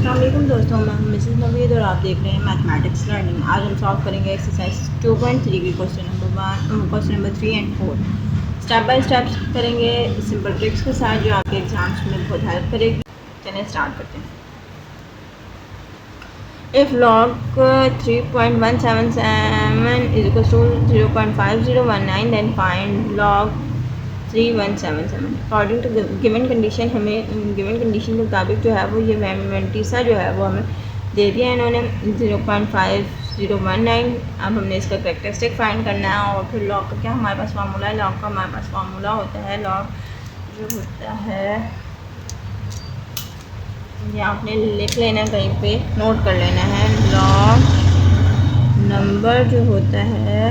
अस्सलाम वालेकुम दोस्तों, मैं हूं मिसेस नवीद और आप देख रहे हैं मैथमेटिक्स लर्निंग। आज हम सॉल्व करेंगे एक्सरसाइज 2.3 की question number 3 and 4। Step by step करेंगे सिंपल ट्रिक्स के साथ जो आपके एग्जाम्स में बहुत हेल्प करेगी। चलिए स्टार्ट करते हैं। If log 3.177 is equal to 0.5019 then find log 3177। According to given condition हमें गिवन कंडीशन के मुताबिक जो है वो ये वेंटीसा जो है वो हमें दे दिया है इन्होंने 0.5019। अब हमने इसका कैरेक्टरिस्टिक फाइंड करना है और फिर लॉग का क्या हमारे पास फार्मूला है। लॉग का हमारे पास फार्मूला होता है, लॉग जो होता है ये आपने लिख लेना है, कहीं पे नोट कर लेना है। लॉग नंबर जो होता है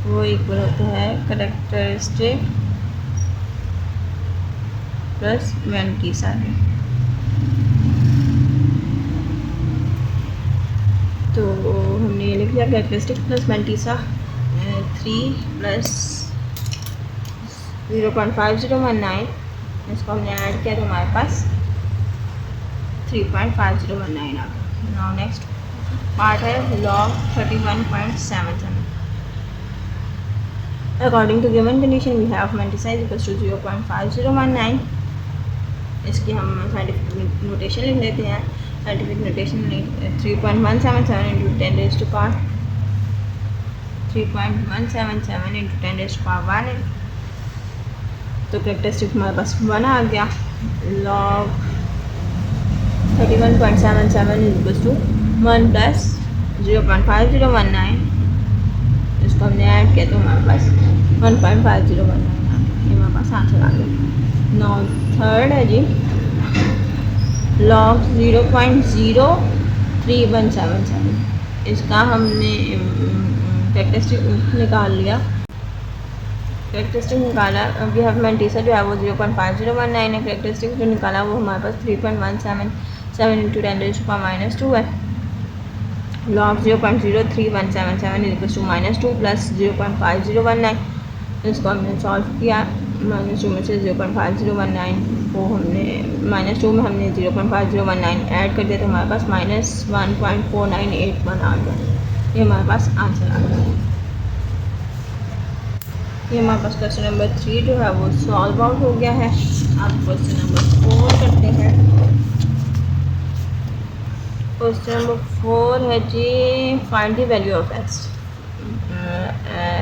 वो इक्वल होता है कैरेक्टरिस्टिक प्लस वेंटीसा। तो हमने ये लिख लिया कैरेक्टरिस्टिक प्लस वेंटीसा 3 प्लस 0.5019। इसको हमने ऐड किया तो हमारे पास 3.5019 आ गया। नाउ नेक्स्ट पार्ट है log 31.77। According to given condition we have mantissa is equal to 0.5019। इसकी हम साइंटिफिक नोटेशन लिख लेते हैं। Scientific notation 3.177 into 10 raise to power 3.177 into 10 raise to power 1। तो कैरेक्टरिस्टिक हमारे पास 1 आ गया। Log 31.77 is equal to 1 plus 0.5019। इसको हमने ऐड किया तो हमारे पास 1.5019 आ गया। ये हमारे पास आंसर आ गया। नौ थर्ड है जी लॉग 0.03177। इसका हमने कैरेक्टरिस्टिक निकाल लिया। कैरेक्टरिस्टिक निकाला, वी हैव वेंटीसा जो है वो 0.5019 है। कैरेक्टरिस्टिक जो निकाला वो हमारे पास 3.177 इंटू 10 रेज़ टू पावर -2 है। Log 0.03177 is equal to -2 plus 0.5019। इसको हमने सॉल्व किया। -2 में से 0.5019 को हमने -2 में हमने 0.5019 ऐड कर दिया तो हमारे पास -1.4981 आ गया। ये हमारे पास आंसर आ गया। ये हमारे पास क्वेश्चन नंबर 3 जो है वो सॉल्व आउट हो गया है। अब क्वेश्चन नंबर 4 करते हैं। क्वेश्चन नंबर 4 है जी find the value of x.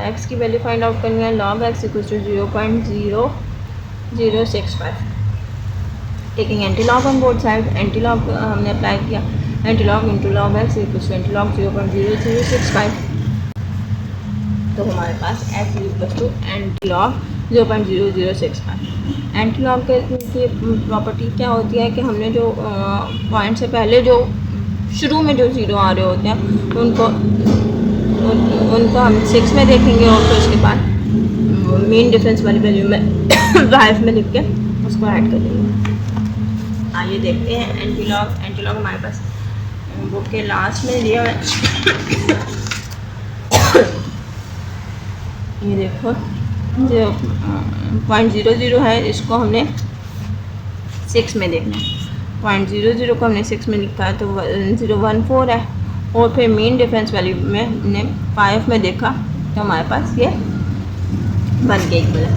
X की वैल्यू फाइंड आउट करनी है। Log x equal to 0.0065 taking anti log on both side. Anti log हमने अप्लाई किया। Anti log into log x equal to anti log 0.0065। तो हमारे पास x equal to anti log 0.0065। Anti log की property क्या होती है कि हमने जो पॉइंट से पहले जो शुरू में जो ज़ीरो आ रहे होते हैं उनको हम 6 में देखेंगे और फिर उसके बाद मेन डिफरेंस वाली वैल्यू में 5 में लिख के उसको ऐड कर देंगे। आइए देखते हैं एंटी लॉग हमारे पास बुक के लास्ट में दिया है। ये देखो 0.00 है, इसको हमने 6 में देखना है। 0.00 को हमने 6 में लिखा है तो 0.14 है और फिर मेन डिफरेंस वैल्यू में हमने 5 में देखा तो हमारे पास ये 1 के इक्वल है।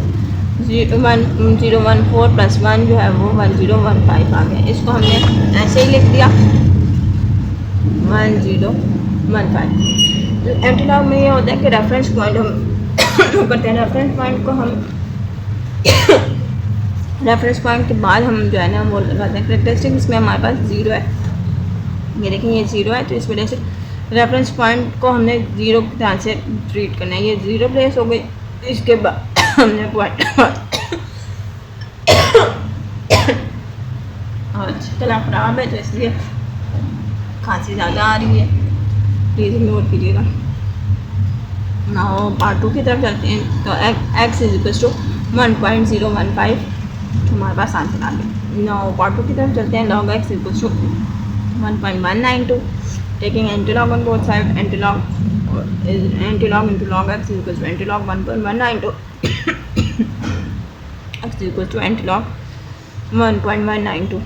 0.14 प्लस 1 जो है वो 1015 आ गया। इसको हमने ऐसे ही लिख दिया 1015। एंटी लॉग में ये होता है कि रेफरेंस पॉइंट हम करते हैं। रेफरेंस पॉइंट को हम रेफरेंस पॉइंट के बाद हम जो है ना वो लगाते हैं कैरेक्टरिस्टिक। इसमें हमारे पास 0 है, ये देखें ये 0 है तो इस वजह से रेफरेंस पॉइंट को हमने 0 की तरह से ट्रीट करना है। ये 0 प्लेस हो गई। इसके बाद हमने पॉइंट अच्छा गला ख़राब है तो इसलिए खांसी ज़्यादा आ रही है, प्लीज़ इग्नोर कीजिएगा। ना पार्ट 2 की तरफ चलते हैं। तो एक्स इज इक्वल टू 1.015 हमारे पास आंसर आ गया। ना पार्ट 2 की तरफ चलते हैं। Log x equal to 1.192 taking anti log on both side. Anti log into log x equal to anti log 1.192 x equal to anti log 1.192।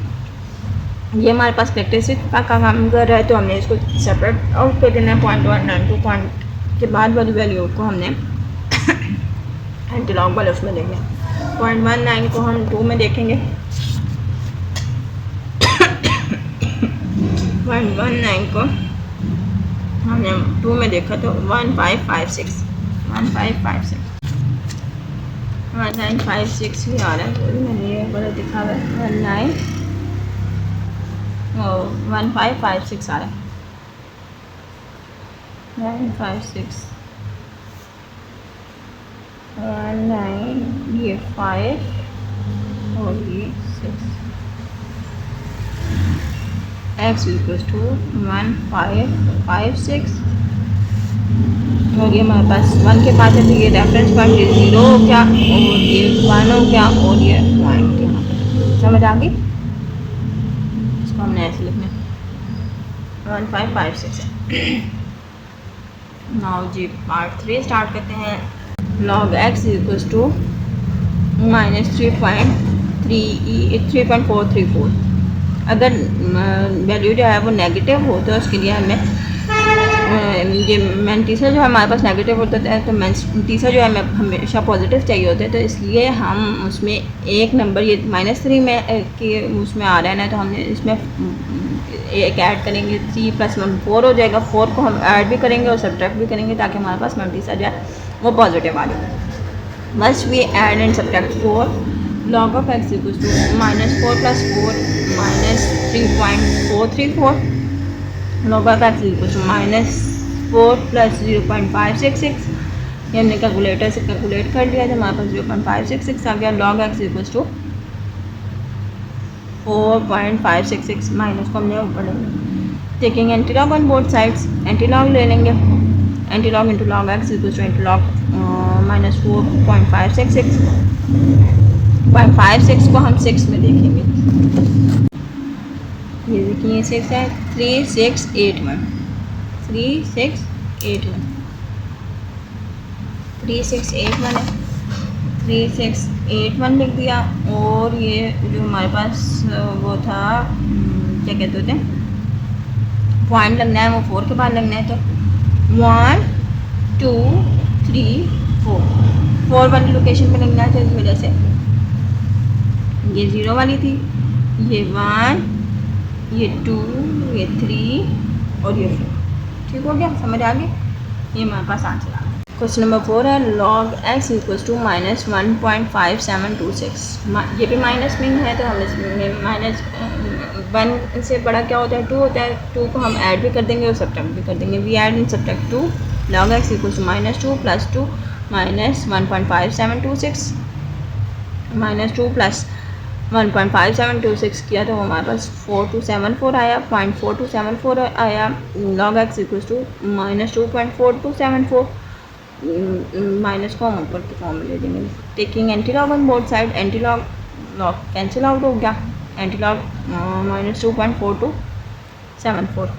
ये हमारे पास प्रैक्टिस का काम कर रहा है, तो हमने इसको सेपरेट आउट कर देना है। 0.192 पॉइंट के बाद वाली वैल्यू को हमने एंटीलॉग वाले उसमें देंगे। 0.19 को हम 2 में देखेंगे। 0.19 को हमने 2 में देखा तो 1556 1956 ही आ रहा है, मैंने ये गलत दिखा हुआ है। 1556 आ रहा है। 956 19 ये 5 और ये 6 x इक्वल्स टू 1556 और ये हमारे पास 1 के पास है, तो ये रेफरेंस पॉइंट 0 हो गया और ये 1 हो गया और ये पॉइंट यहाँ पर। समझ आ गई? इसको हमने ऐसे लिखना 1556 है। नाउ जी पार्ट 3 स्टार्ट करते हैं। log x equals to -3.434। अगर वैल्यू जो है वो नेगेटिव हो तो उसके लिए हमें ये मैंटीसा जो है हमारे पास नेगेटिव होता है, तो मैंटीसा जो है हमें हमेशा पॉजिटिव चाहिए होते हैं, तो इसलिए हम उसमें एक नंबर ये -3 में कि उसमें आ रहा है ना, तो हमने इसमें एक ऐड करेंगे। 3 + 1 4 हो जाएगा। 4 को हम ऐड भी करेंगे और सब्ट्रैक्ट भी करेंगे ताकि हमारे पास मैंटीसा जो है वो पॉजिटिव आ जाए। Must we add and subtract 4 log of x equals to -4 + 4 -3.434 log of x equals to -4 + 0.566। ये हमने कैलकुलेटर से कैलकुलेट कर लिया तो हमारे पास 0.566 आ गया। log x equals to 4.566 minus को हमने ऊपर लेंगे। Taking antilog on both sides, antilog ले लेंगे। Antilog into log x equals to antilog -4.566 0.56 को हम 6 में देखेंगे। ये देखिए 6 है 3681 है 3681 लिख दिया। और ये जो हमारे पास वो था क्या कहते हैं पॉइंट लगना है, वो 4 के बाद लगना है, तो 1 2 3 4 वाली लोकेशन पे लगना है। तो इस वजह से ये 0 वाली थी, ये 1 ये 2 ये 3 और ये 4। ठीक हो गया? समझ आ गई? ये हमारे पास आंसर आ गया। क्वेश्चन नंबर 4 है log x इक्वल्स टू -1.5726। ये भी माइनस में है, तो हम इसमें -1 से बड़ा क्या होता है 2 होता है। 2 को हम ऐड भी कर देंगे और सब्ट्रैक्ट भी कर देंगे। We add and subtract 2 log x equals to -2 + 2 -1.5726 -2 + 1.5726 किया तो हमारे पास 4274 आया। 0.4274 आया। log x equals to -2.4274 minus को हम ऊपर की फॉर्म में ले देंगे। Taking antilog on both side, antilog log cancel out हो गया। एंटीलॉग -2.4274।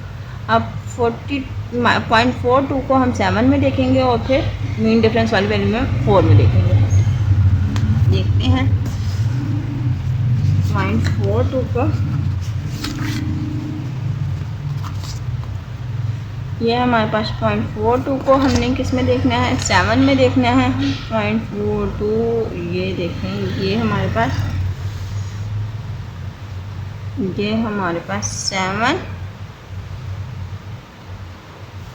अब 40.42 को हम 7 में देखेंगे और फिर मीन डिफरेंस वाली वैल्यू में 4 में देखेंगे। देखते हैं 0.42 को, ये हमारे पास 0.42 को हमने किस में देखना है 7 में देखना है। 0.42 ये देखें, ये हमारे पास 7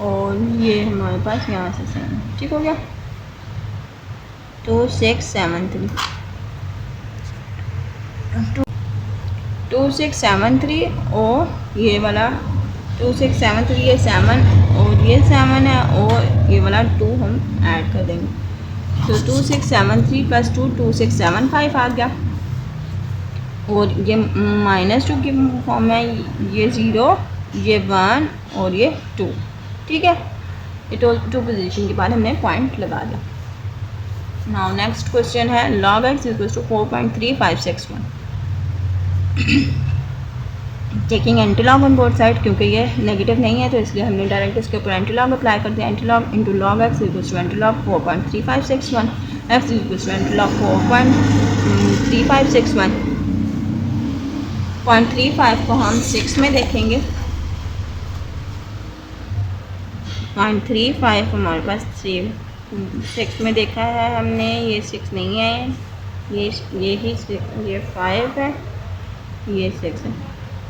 और ये हमारे पास यहाँ से 7। ठीक हो गया? 2673 2673 और ये वाला 2673 ये 7 और ये 7 है और ये वाला 2 हम ऐड कर देंगे। तो 2673 + 2 2675 आ गया। और ये -2 की फॉर्म में ये 0 ये 1 और ये 2। ठीक है? ये टू पोजीशन के बाद हमने पॉइंट लगा दिया। नाउ नेक्स्ट क्वेश्चन है log x equals to 4.3561। Taking antilog on both side, क्योंकि ये नेगेटिव नहीं है तो इसलिए हमने डायरेक्ट इसके ऊपर एंटीलॉग अप्लाई कर दिया। Antilog into log x equals to antilog 4.3561 x equals to antilog 4.3561 0.35 को हम 6 में देखेंगे। 0.35 हमारे पास 6 में देखा है हमने, ये 6 नहीं है, ये ही 6, ये 5 है, ये 6 है।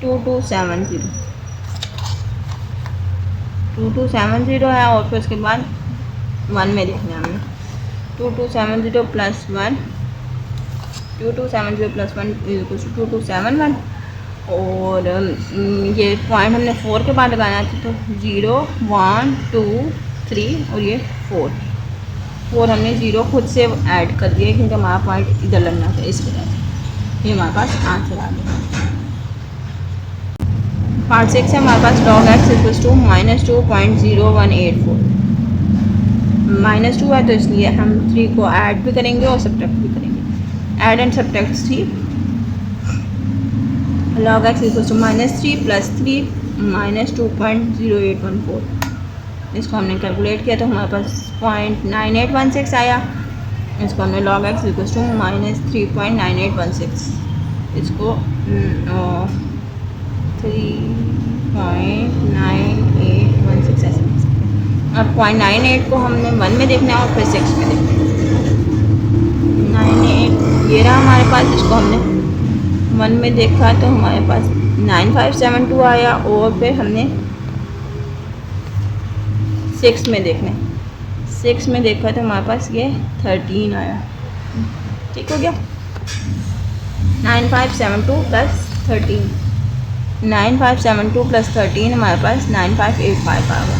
2270 है और फिर उसके बाद 1 में देखना है हमने। 2270 प्लस 1, 2270 प्लस 1 2271 और ये पॉइंट हमने 4 के बाद लगाना था, तो 0 1 2 3 और ये 4 हमने 0 खुद से ऐड कर दिया क्योंकि हमारा पॉइंट इधर लगना था, इस वजह से ये हमारे पास आंसर आ गया। पार्ट 6 है हमारे पास log x इक्वल्स टू -2.0184। -2 है तो इसलिए हम 3 को ऐड भी करेंगे और सब्ट्रैक्ट भी करेंगे। Add and subtract 3, log x equals to -3 plus 3 -2.0814। इसको हमने कैलकुलेट किया तो हमारे पास 0.9816 आया। इसको हमने log x इक्वल्स टू -3.9816, इसको 3.9816 ऐसे लिख सकते हैं। अब 0.98 को हमने 1 में देखना है और फिर 6 में देखना है। 98 ये रहा हमारे पास, इसको हमने 1 में देखा तो हमारे पास 9572 आया और फिर हमने 6 में देखना है। 6 में देखा तो हमारे पास ये 13 आया। ठीक हो गया। 9572 प्लस 13, 9572 प्लस 13 हमारे पास 9585 आ गया।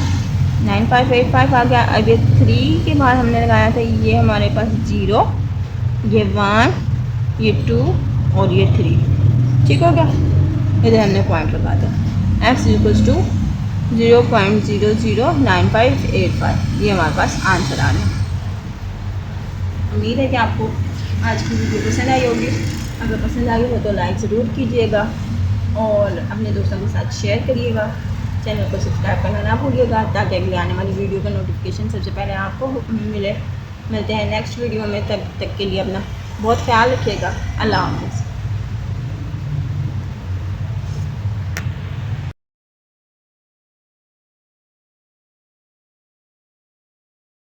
9585 आ गया। अब ये 3 के बाद हमने लगाया था, ये हमारे पास 0, ये 1, ये 2 और ये 3। ठीक हो गया। इधर हमने पॉइंट लगा दिया। x इक्वल्स टू 0.009585, ये हमारे पास आंसर आ गया। उम्मीद है कि आपको आज की वीडियो पसंद आई होगी। अगर पसंद आई हो तो लाइक ज़रूर कीजिएगा और अपने दोस्तों के साथ शेयर करिएगा। चैनल को सब्सक्राइब करना ना भूलिएगा ताकि अगली आने वाली वीडियो का नोटिफिकेशन सबसे पहले आपको मिले। मिलते हैं नेक्स्ट वीडियो में, तब तक के लिए अपना बहुत ख्याल रखिएगा। अल्लाह हाफ़िज़।